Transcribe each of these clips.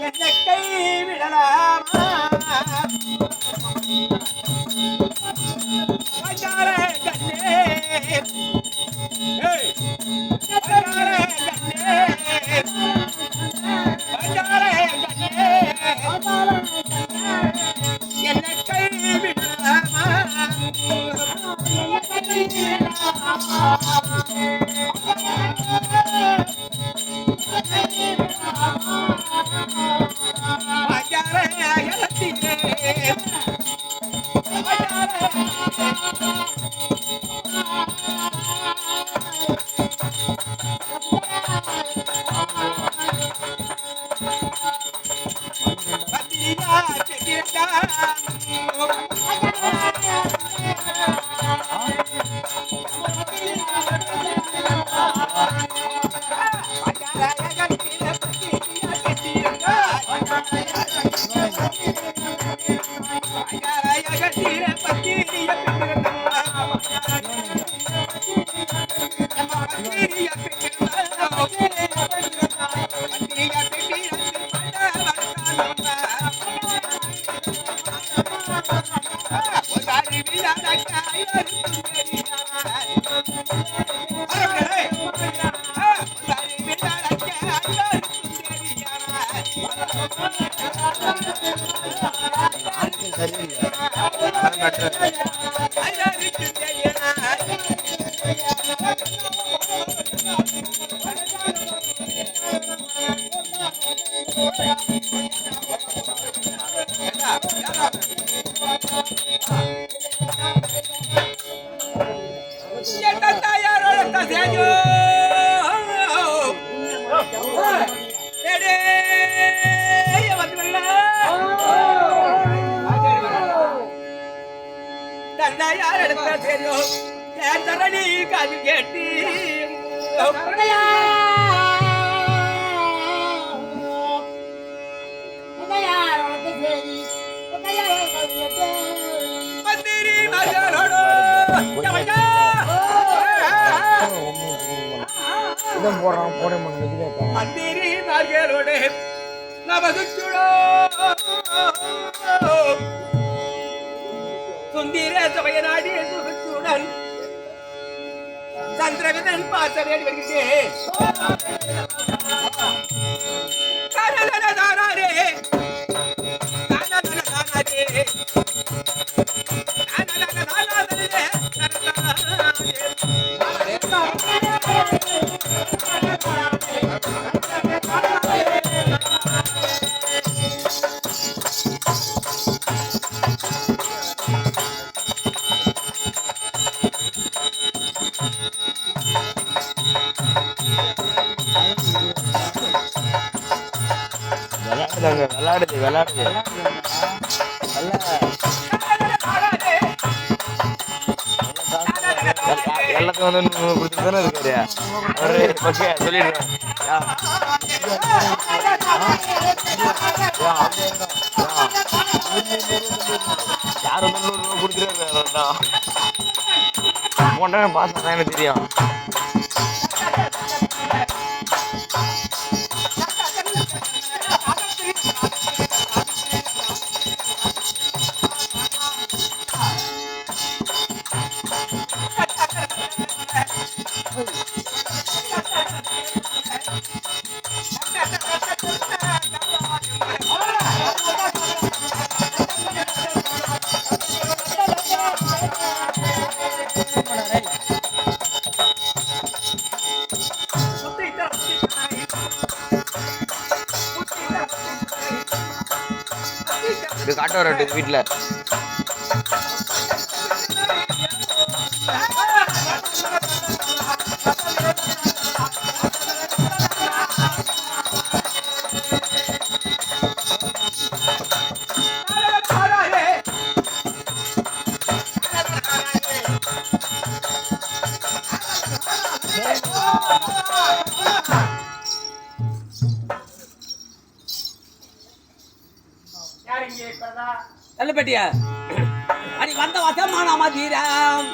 என்னை கை விடலாமா பஞ்சார கண்ணே பஞ்சார கண்ணே பஞ்சார கண்ணே என்னை கை விடலாமா காது கேட்டு மந்திரி மகளோடு மந்திரி மகளோடு நமதுச்சுடோ சுந்தர சபைய நாடி சுகத்துடன் சந்திரவிதன் பாசவேடி வருகிறேன் தானாரே விளையாடுது எல்லாத்தையும் வந்து கொடுத்துட்டு தானே இருக்காரு ஓகே சொல்லிடுறேன் யார் வந்து 100 ரூபா கொடுத்துருக்காரு போட்டே பார்த்தா எனக்கு தெரியும் இது காட்ட வரட்டு வீட்டில் நல்லபடியா அடி வந்த வசமான மதீரம்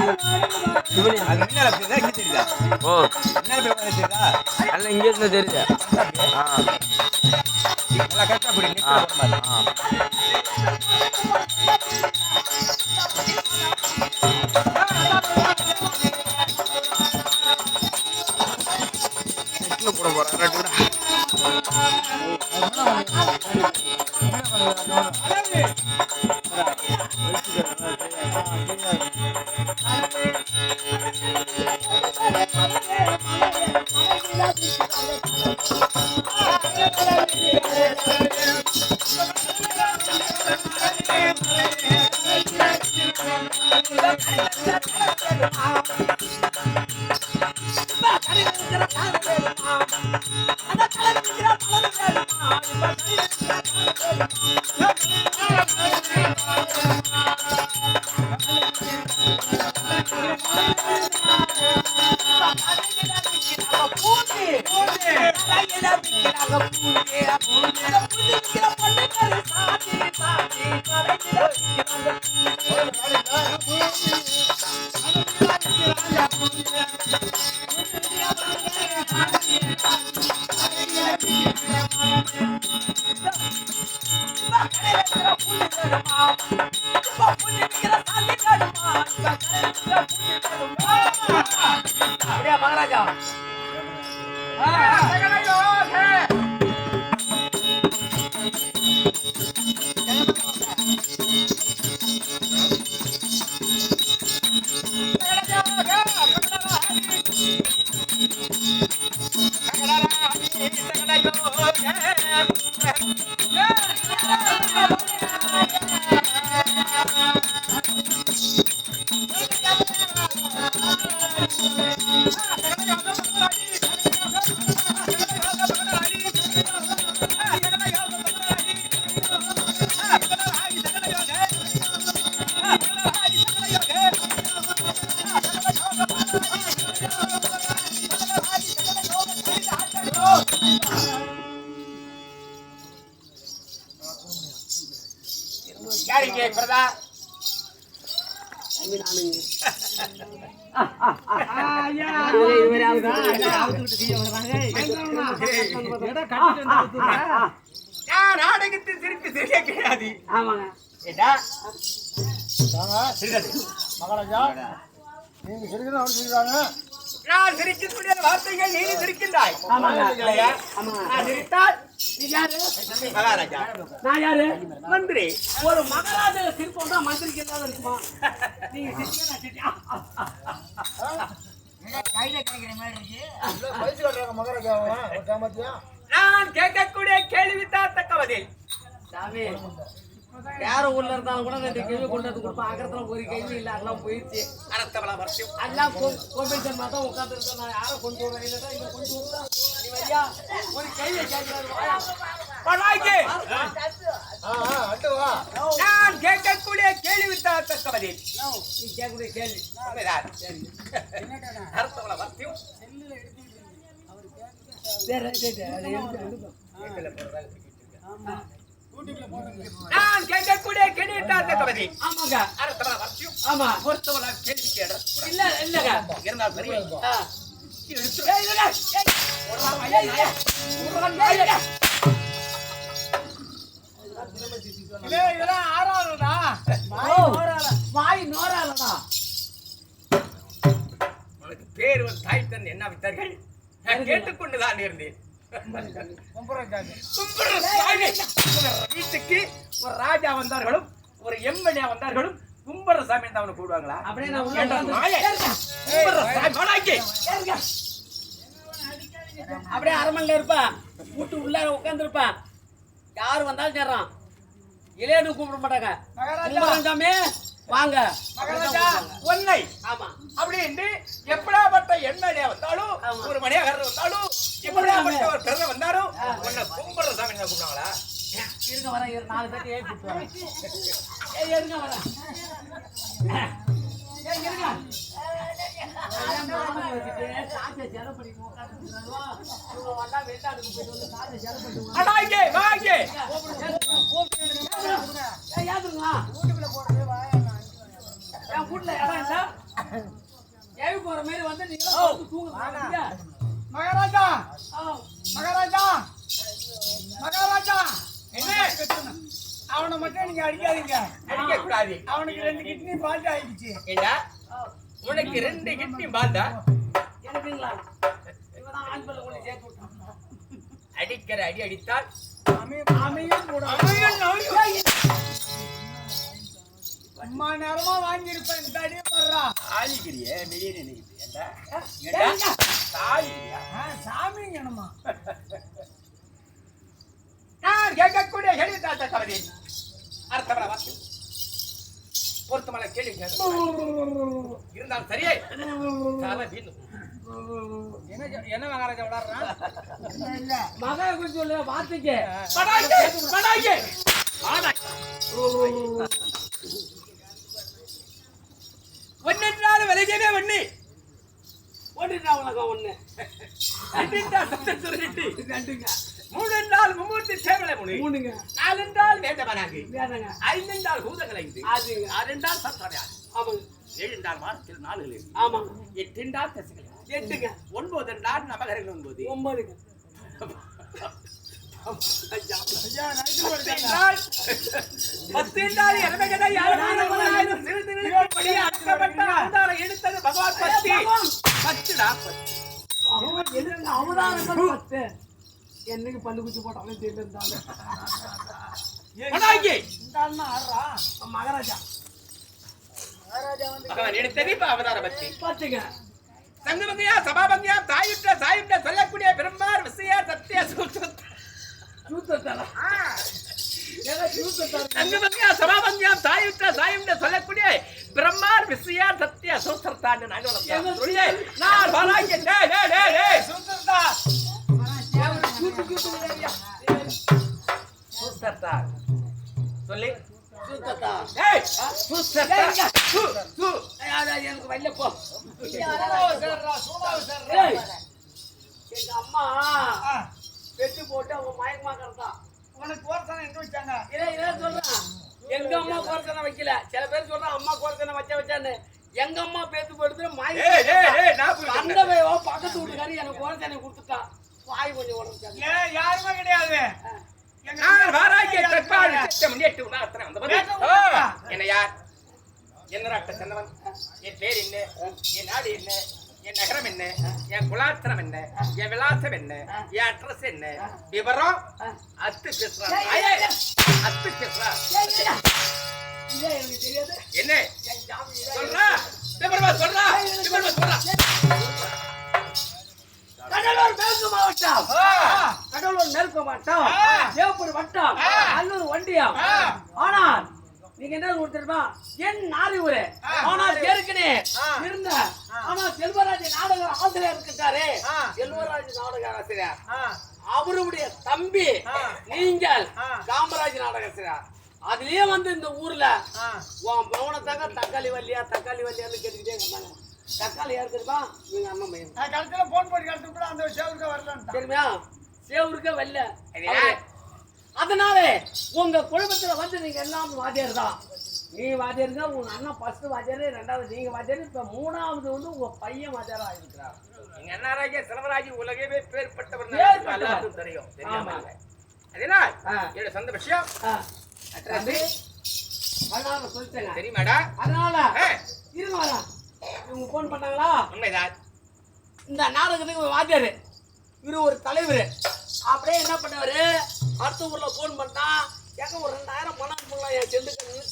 அது முன்னால போய் இங்க தெரியுதா? ஓ முன்னால போய் தெரியுதா? எல்லாம் இங்கே இருந்து தெரியுது ஆ நல்லா கரெக்டா போடு ஆ நிக்க போற மாதிரி. ஆ நெட்டில் போட போகிறேன் மகாராஜா யாருக்கு பிரதா நாடகத்தில் சிரிப்பு சரியா கிடையாது. ஆமாங்க. ஏடா மகாராஜா நீங்க சிரிக்கணும் அவர் சிரிக்கிறாங்க. நான் சிரிக்கக்கூடிய வார்த்தைகள் நீ சிரிக்கின்றாய். ஆமாங்க. இல்லையா? ஆமாங்க. நான் சிரித்தால் நீ யாரு? மகாராஜா நான் யாரு? மந்திரி. ஒரு மகாராஜா சிரிப்போம் தான் மந்திரிக்கு ஏதாவது இருக்குமா? நீங்க சிரிக்க நான் சிரிக்க. வயசு கட்டுறாங்க மகாராஜாவை சாமர்த்தியா. நான் கேட்கக்கூடிய கேள்வித்தான் தக்க பதில். சாமி வேற ஊர்ல இருந்தாலும் கூட ரெண்டு கேள்வி கொண்டு வந்து கொடுப்போம். அகரத்துல ஒரு கேள்வி இல்ல, அதெல்லாம் போயிடுச்சு. அரத்தவள வருஷம் எல்லாம் கோபிச்சன் மாதம் உட்கார்ந்து இருக்கேன். நான் யாரை கொண்டு வரேன் இல்லடா, இங்க கொண்டு வரா நீ வையா ஒரு கேள்வி கேட்கிறாரு. பலாய்க்கு அட்டு வா. நான் கேட்கக்கூடிய கேள்வித்தான் தக்க பதில். நீ கேட்கக்கூடிய கேள்வி உண்மைதான். அரத்தவள வருஷம் சரி சரி அது எடுத்து நான் கேட்கக்கூடிய கேள்வித்தான் தக்க பதில். ஆமாங்க. அரத்தவள வருஷம் ஆமா. பொறுத்தவள கேள்வி கேட இல்ல இல்லங்க. இருந்தால் சரி. ஆ. எடுத்து ஏய் இல்ல. ஏய். ஒரு ஐயா ஐயா இதெல்லாம் ஆறாவதுடா. வாய் நோராலடா. உனக்கு பேர் ஒரு தாய் தந்தை என்ன வித்தார்கள்? நான் கேட்டுக்கொண்டுதான் இருந்தேன். கும்புறக்காக. கும்பிடுற சாமி. வீட்டுக்கு ஒரு ராஜா வந்தார்களும் ஒரு எம்எல்ஏ வந்தார்களும் கும்பிடுற சாமி தான் அவனை கூடுவாங்களா? அப்படியே நான் உள்ள ஏண்டா உட்கார்ந்து- நாயே? கும்பிடுற சாமி மலாய்க்கு. ஏறுங்க. அப்படியே அரமனையில இருப்பா, வீட்டு உள்ளார உட்கார்ந்து இருப்பா. யாரு வந்தாலும் சேர்றான். இளையனு கூப்பிட மாட்டாங்க. கும்பிடுறேன் சாமி வாங்க. மகாராஜா உன்னை ஆமா. அப்படின்னு எப்படாப்பட்ட எம்எல்ஏ வந்தாலும் ஆமா. ஒரு மணியாகர் வந்தாலும் எப்படாப்பட்ட ஒரு பிறந்த வந்தாலும் உன்னை கும்பிடுற சாமி தான் கூப்பிடுவாங்களா? இருங்க வரேன். 4 பேர்த்து ஏன் கூப்பிட்டு வரேன். ஏய் இருங்க வரேன். ஏய் இருங்க. மாமன் வச்சுட்டு சாப்பிட்டு செலவு பண்ணி உட்காந்துருக்காங்க. இவங்க வந்தா வெளிநாட்டுக்கு போயிட்டு வந்து சாப்பிட்டு செலவு பண்ணி அடாய்க்கு வாய்க்கு ஏய் யாதுங்களா? என் வீட்டுல இடம் இல்ல. ஏவி போற மாதிரி வந்து நீங்க தூங்குறீங்க. மகாராஜா மகாராஜா மகாராஜா என்ன அவனை மட்டும் நீங்க அடிக்காதீங்க. அடிக்க கூடாது. அவனுக்கு 2 கிட்னி ஃபால்ட் ஆயிடுச்சு. ஏண்டா உனக்கு 2 கிட்னி பால்டா. எனக்குங்களா இவதான் ஹாஸ்பிடல்ல கொண்டு சேர்த்து விட்டான். அடிக்கிற அடி அடித்தால் அமையும் கூட அம்மா நேரமா வாங்கியிருப்பேன். இந்த அடியை பாடுறா. ஆலிக்கிறியே வெளியே நினைக்கிறியா? ஏண்டா தாலிக்கிறியா? சாமிங்கணுமா நான் கேட்கக்கூடிய கேள்வி தாத்தா கவரி அர்த்தமல வாக்கு பொருத்தமல கேள்வி இருந்தாலும் சரியே தலை வீணு. என்ன மகாராஜா விளாடுறான்? இல்ல மகா குறிச்சு சொல்ல வார்த்தைக்கு ஒன்றாலும் விலகவே ஒண்ணு ஓடிட்டா உலகம் ஒண்ணு சத்தம் சொல்லிட்டு ரெண்டுங்க 3 என்றால் மும்மூர்த்தி சேவலை முனி மூணுங்க 4 என்றால் வேதவனாகி வேணுங்க 5 என்றால் பூதங்களை அதுங்க 6 என்றால் சத்திரவாதி ஆமாங்க 7 என்றால் வாரத்தில் 4 ஆமாங்க 8 என்றால் தசைகள் 8ங்க 9 என்றால் நவகரங்கள் 9 9ங்க ஐயா நைட்டு 10 என்றால் 10 என்றால் எரமகடை யாரும் சிறிது நிலைப்படி அடக்கப்பட்ட அவதார எடுத்தது பகவான் 10டா 10 என்னங்க அவதாரங்கள் 10 என்னைக்கு பல்லு குச்சி போட்டாலும் தெரியல இருந்தாலும் மனாகி இந்த அண்ணா ஆடுறா. மகாராஜா மகாராஜா வந்து பகவான் எடுத்தது இப்ப அவதார பத்தி பாத்துங்க சங்கமந்தியா சபாபந்தியா சாயுட்ட சொல்லக்கூடிய பெருமாள் விசையா சத்திய சூத்தத்தல ஏதோ சூத்தத்தல சங்கமந்தியா சபாபந்தியா சாயுட்ட சொல்லக்கூடிய பிரம்மார் விசையா சத்திய சூத்திரத்தான் நான் பாலாக்கி டேய் சுத்தா சூத்திரத்தா சொல்லி சூத்தத்தா டேய் சூத்திரத்தா எனக்கு வல்ல போ சூடாவு சேர்றா. ஏய், எங்க அம்மா பெட்டு போட்டு அவங்க மயக்கமா கிடந்தா உனக்கு கோர்த்தானே எங்க வச்சாங்க? இதை சொல்றான் எங்க அம்மா கோர்த்தனை வைக்கல சில பேர் சொல்றான் அம்மா கோர்த்தனை வச்சான்னு எங்க அம்மா பேத்து போட்டு அந்த பக்கத்து வீட்டுக்காரி எனக்கு கோர்த்தனை கொடுத்துட்டான் வாய் கொஞ்சம் உடம்பு ஏன் யாருமே கிடையாது. நான் வாராகிய தற்பாடு திட்டம் முன்னேற்று உணர்த்தன வந்தபோது என்ன யார் என்ன நாட்டை சேர்ந்தவன் என் பேர் என்ன என் நாடு என்ன என் நகரம் என்ன என் குலாத்திரம் என்ன என் விலாசம் என்ன என் அட்ரஸ் என்ன விவரம் அத்து பேசுறான் அத்து பேசுறான் எனக்கு தெரியாது என்ன சொல்றா விவரமா சொல்றா விவரமா சொல்றா கடலூர் மேற்கு மாவட்டம் கடலூர் மேற்கு மாவட்டம் தேவப்பூர் வட்டம் அல்லூர் ஒண்டியம் ஆனால் நீங்க என்ன கொடுத்துருப்பா என் நாரி ஊரு ஆனால் ஏற்கனவே இருந்த ஆனா செல்வராஜ் நாடக ஆசிரியர் இருக்காரு செல்வராஜ் நாடக ஆசிரியர் அவருடைய தம்பி நீங்கள் காமராஜ் நாடக ஆசிரியர் அதுலயே வந்து இந்த ஊர்ல உன் மௌனத்தாக்க தக்காளி வல்லியான்னு கேட்டுக்கிட்டே இருந்தாங்க தக்காளி ஏற்கனவே நீங்க அண்ணன் பையன் நான் கழுத்துல போன் போட்டு கழுத்து கூட அந்த சேவுக்கு வரலன்ட்டான். தெரியுமா சேவருக்க வரல அதனால உங்க குடும்பத்துல வந்து நீங்க எல்லாம் வாத்தியார் தான் நீ வாத்தியாருங்க உங்க அண்ணன் ஃபர்ஸ்ட் வாத்தியாரு 2வது நீங்க வாத்தியாரு இப்ப 3வது வந்து உங்க பையன் வாத்தியாரா இருக்கிறார் எங்க அண்ணாராஜ செல்வராஜ் உலகமே பேர்பட்டவர் எல்லாருக்கும் தெரியும் ஆமா. அதனால் என்னோட சொந்த விஷயம் அதனால சொல்லிட்டேங்க தெரியுமாடா அதனால இருங்க வரேன் இவங்க போன் பண்ணாங்களா உண்மைதான் இந்த நாடகத்துக்கு ஒரு வாத்தியாரு இவரு ஒரு தலைவர் அப்படியே என்ன பண்ணாரு அடுத்த ஊர்ல போன் பண்ணா ஏங்க ஒரு 2000 பணம் பண்ணலாம் என்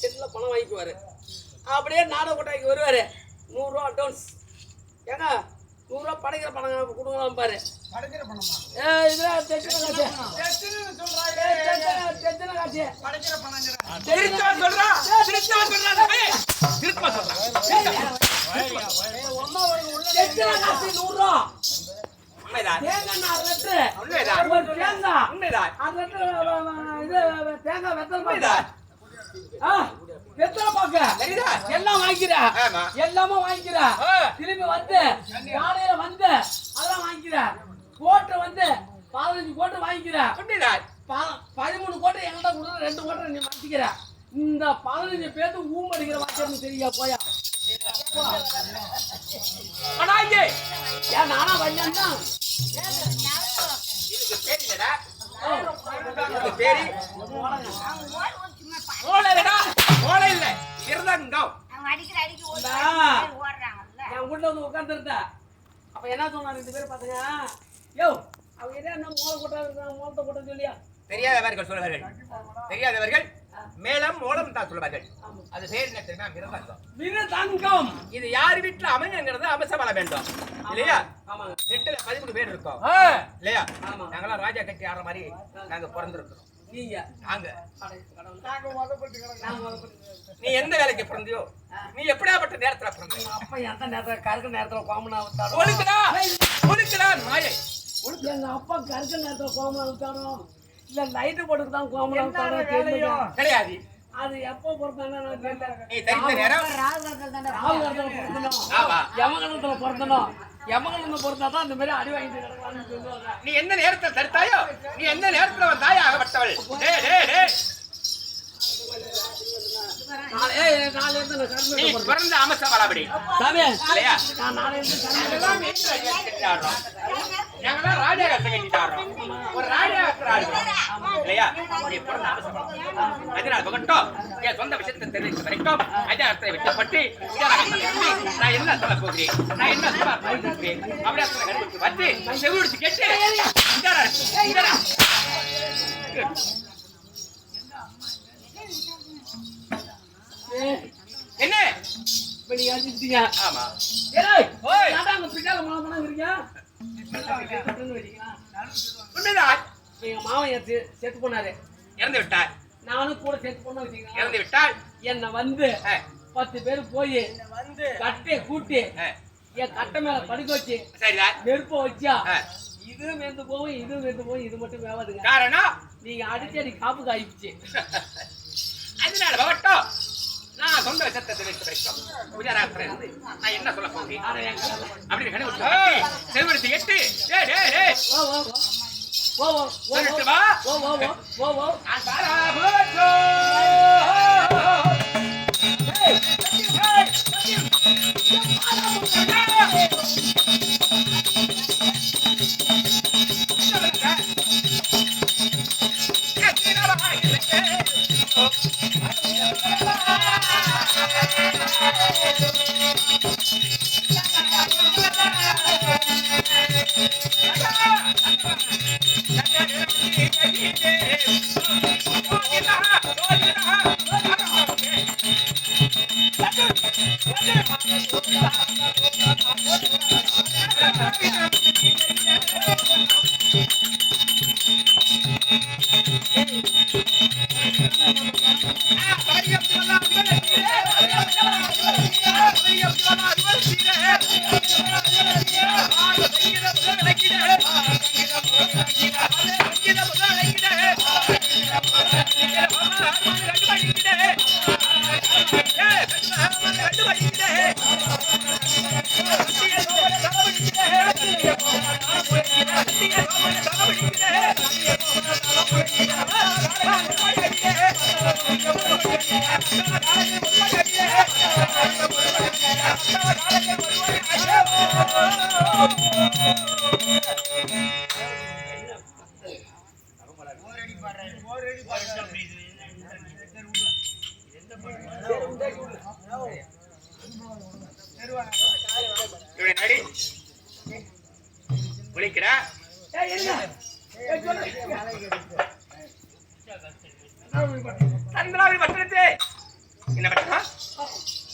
செல்லுல பணம் வாங்கிக்குவாரு அப்படியே நாடக கொட்டாய்க்கு வருவாரு 100 ரூபா அட்வான்ஸ் ஏங்க 100 ரூபா படைக்கிற பணம் கொடுக்கலாம் பாரு படைக்கிற பணமா? இதுல தெச்சன காசு டெஸ்ட்னு சொல்றாங்க. தெச்சன காசு படைக்கிற பணங்கற. திருத்தமா சொல்றா திருத்தமா சொல்றா ஒண்ணா வரைக்கும் உள்ள தெச்சன காசு 100 ரூபா உண்மைதான் தேங்காய் நான் ரெட்டு உண்மைதான் ஒரு தேங்காய் உண்மைதான் அது இது தேங்காய் வெத்தலை உண்மைதான் வெத்தலை பாக்க சரிதா எல்லாம் வாங்கிக்கிற ஆமா எல்லாமே வாங்கிக்கிற திரும்பி வந்து காலையில வந்து அதெல்லாம் வாங்கிக்கிற கோட்டை வந்து 15 கோட்டை வாங்கிக்கிற உண்மைதான் 13 கோட்டை என்கிட்ட கொடுத்து 2 கோட்டை நீ மாத்திக்கிற இந்த 15 பேருக்கு ஊம்படிக்கிற வாக்கியம் தெரியா போயா அடாயே ஏன் நானா வந்தேன் தான் இதுக்கு பேர் இல்லடா இதுக்கு பேரு ஓலை இல்லடா ஓலை இல்ல மிருதங்கம் என் வீட்டுல வந்து உட்காந்துருந்தா அப்ப என்ன சொன்னா 2 பேரும் பாத்துங்க யோ அவங்க என்ன மூளை கொட்டா மூலத்தை கொட்ட சொல்லியா தெரியாதவர்கள் சொல்வார்கள் தெரியாதவர்கள் மேளம் மூலம் தான் சொல்வார்கள் அது பேர் என்ன தெரியுமா மிருதங்கம் மிருதங்கம் இது யார் வீட்டுல அமைங்கிறது அம்சமல வேண்டும் இல்லையா ஆமாங்க 8ல 13 பேர் இருக்கோம் இல்லையா நாங்களாம் ராஜா கட்டி ஆடுற மாதிரி நாங்க பிறந்திருக்கிறோம் நீங்க நாங்க நாங்க நீ எந்த வேலைக்கு பிறந்தியோ நீ எப்படியாப்பட்ட நேரத்துல பிறந்த அப்பா எந்த நேரத்துல கருக்க நேரத்துல கோமனா விட்டாரோ ஒழுக்குடா நாயை எங்க அப்பா கருக்க நேரத்துல கோமனா விட்டாரோ இல்ல லைட் போட்டுக்கு தான் கோமனா விட்டாரோ தெரியல கிடையாது அது எப்போ பொறுத்தானே நான் தெரியல நீ தெரிந்த நேரம் ராகுகாலத்துல பிறந்தனும் யமகலத்துல பிறந்தனும் யமகலத்துல பொறுத்தாதான் அந்த மாதிரி அடி வாங்கிட்டு கிடக்கலாம்னு சொல்லுவாங்க நீ எந்த நேரத்தில் தடுத்தாயோ நீ எந்த நேரத்துல ஒரு தாய் ஆகப்பட்டவள் நீ பிறந்த அமசமலபடி இல்லையா நாங்களாம் ராஜாகத்தை கட்டிட்டு ஆடுறோம் ஒரு ராஜாகத்தில் ஆடுறோம் இல்லையா நீ பிறந்த அமசமலம் அதனால் பகட்டும் என் சொந்த விஷயத்தை தெரிவித்த வரைக்கும் அஜாகத்தை விட்டுப்பட்டு நான் என்ன சொல்ல போகிறேன் நான் என்ன சொல்ல போகிறேன் அப்படியே கண்டுபிடிச்சு வந்து செவிடிச்சு கேட்டு என்ன இப்ப நீங்க அடிச்சிட்டீங்க ஆமா ஏய் ஓய் நான் அங்க பின்னால மாமனா இருக்கீங்க உண்மைதான் எங்க மாவன் செத்து போனாரு இறந்து விட்டார் நானும் கூட செத்து போன வச்சுக்கீங்க இறந்து விட்டால் என்ன வந்து 10 பேர் போய் கட்டை கூட்டி என் கட்டை மேல படுக்க வச்சு சரிதான் நெருப்ப வச்சா இதுவும் வெந்து போகும் இதுவும் வெந்து போகும் இது மட்டும் வேவாதுங்க காரணம் நீங்க அடிச்சடி காப்பு காய்ச்சி அதனால பகட்டும் நான் சொந்த விஷயத்தை தெரிவித்த வரைக்கும் குஜராத்ல இருந்து நான் என்ன சொல்ல போகிறேன் அப்படின்னு கண்டுபிடிச்சு செல்வெடுத்து எட்டு ஓ ஓ ஓ ஓ சொல்லிட்டு வா ஓ ஓ ஓ ஓ நான் தாரா போச்சோ சந்திராவில் பட்டணத்து என்ன பட்டணம்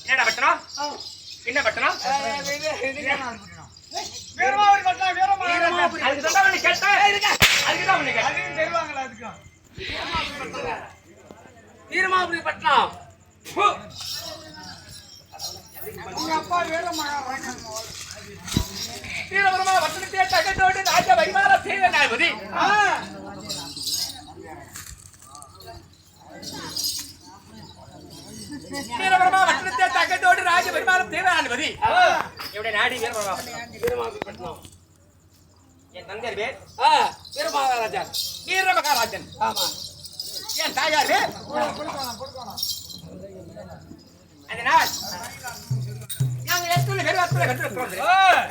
என்னடா பட்டணம் என்ன பட்டணம் வீரமாபுரி பட்டணம் வீரபெருமா பட்டணத்தை தகத்தோடு ராஜ வைமார சேவனாபதி வீரபெருமா பட்டணத்தை தகத்தோடு ராஜ வைமார சேவனாபதி இவருடைய நாடி வீரபெருமாபுரி பட்டணம் என் தந்தையர் பேர் வீரமகாராஜன் வீரமகாராஜன் ஆமா என் தாயார் பேர் அதனால் நாங்க எத்தனை பேர் அத்தனை கண்டிருக்கிறோம்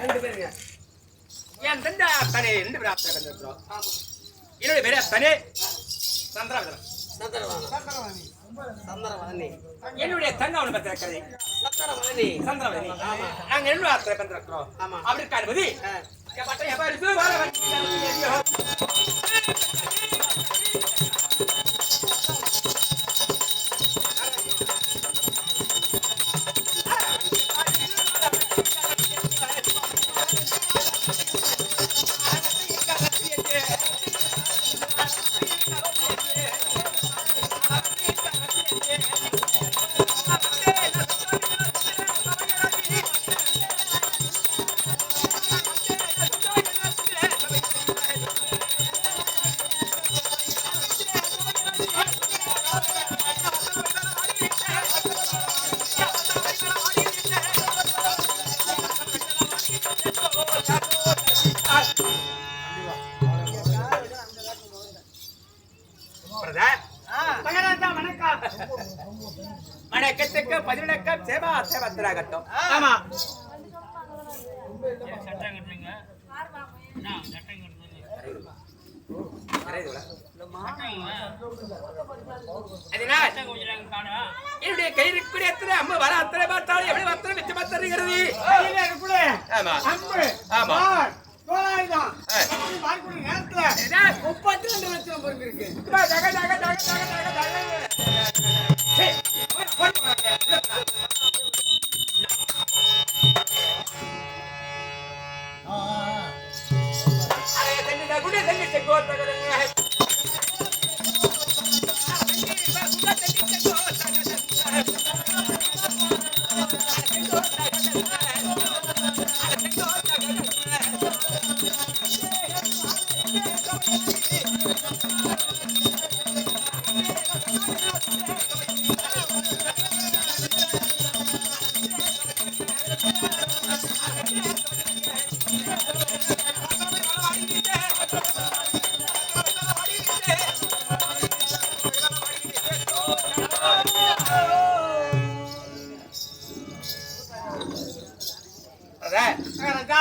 ரெண்டு பேருங்க. என் தந்தை அத்தனை 2 பேர் அத்தனை கண்டிருக்கிறோம் என்னுடைய பேரு அத்தனை சந்திரவதனம் சந்திரவாணி. என்னுடைய தங்க அவனை பத்தி இருக்கிறது சந்திரவாணி. சந்திரவதனி ஆமா. நாங்க 2 பேர் அத்தனை கண்டிருக்கிறோம் ஆமா. அப்படி காணுவது பட்டம் எப்ப இருக்கு வர மகாராஜா வணக்கம். வணக்கத்துக்கு 11 சேவா சேவத்திராகட்டும் ஆமா. அதனால் என்னுடைய கையிற்குரிய எத்தனை அம்பு வர அத்தனை பார்த்தாலும் எப்படி அத்தனை மிச்சம் தருகிறது கையில இருக்குள்ள ஆமா அம்பு, ஆமா. வாள், தோளாயுதம். ஆ. இப்படி பார்க்கக்கூடிய நேரத்துல என்ன? 32 லட்சம் பொருள் இருக்கு. டக, டக, டக, டக, டக, டக, டக. சே, போடு, போடு. அடைய தண்ணி தான் குடி, தண்ணி செங்கோ, தகடுங்க. அதான், மகாராஜா,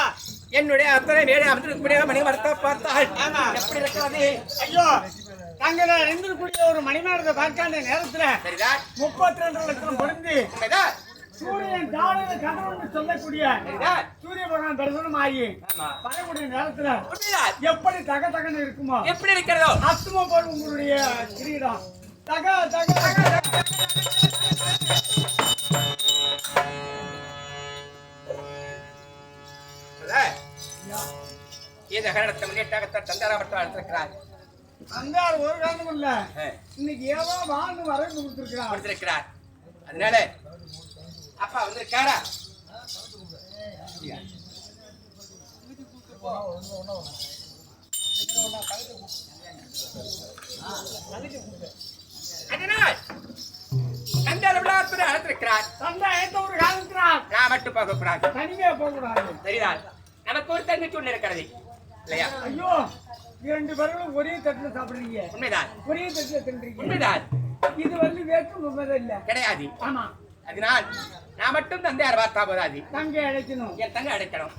என்னுடைய அத்தனை வேலை அமைந்திருக்கக்கூடிய மணி மரத்தை பார்த்தால் ஆமா. எப்படி இருக்கிறது ஐயோ, நாங்க இருந்திருக்கூடிய ஒரு மணிமேடத்தை பார்க்க நேரத்துல சரிதான் 32 லட்சம் பொருந்தி உண்மைதான் சூரியன் ஜாதக கணவன் சொல்லக்கூடிய சரிதான் சூரிய பகவான் தரிசனம் ஆகி ஆமா. வரக்கூடிய நேரத்துல உண்மைதான் எப்படி தக தகன்னு இருக்குமோ எப்படி இருக்கிறதோ அஸ்தும போல் உங்களுடைய கிரீடம் தக தக தக அதான், இந்த கரணத்தை முன்னேற்றாகத்தான் தந்தாராமட்டம் அழைத்திருக்கிறார் அந்த ஒரு காரணம் இல்ல இன்னைக்கு ஏதோ வாழ்ந்து வரவு கொடுத்திருக்கிறார் கொடுத்திருக்கிறார் அதனால அப்பா வந்திருக்காரா அதனால் தந்தார விழாத்துல அழைத்திருக்கிறார் தந்தை எந்த ஒரு காலத்தினால் நான் மட்டும் பார்க்கக்கூடாது தனிமையா போகக்கூடாது சரிதான் நமக்கு ஒரு தங்கச்சி ஒண்ணு இருக்கிறது இல்லையா ஐயோ 2 பேரும் ஒரே தட்டுல சாப்பிடுறீங்க உண்மைதான் ஒரே தட்டுல தின்றீங்க உண்மைதான் இது வந்து வேற்றும் உண்மைதான் இல்ல கிடையாது ஆமா அதனால் நான் மட்டும் தந்தையார் பார்த்தா போதாது தங்கை அழைக்கணும் என் தங்கை அழைக்கணும்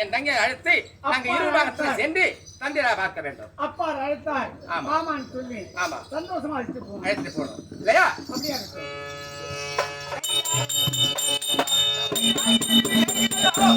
என் தங்கையை அழைத்து நாங்க இருபாகத்தில் சென்று தந்தையாரை பார்க்க வேண்டும் அப்பா அழைத்தார் ஆமா. மாமான்னு சொல்லி ஆமா சந்தோஷமா அழைச்சிட்டு போகணும் அழைத்து போகணும் இல்லையா அப்படியா இருக்கும் ஆ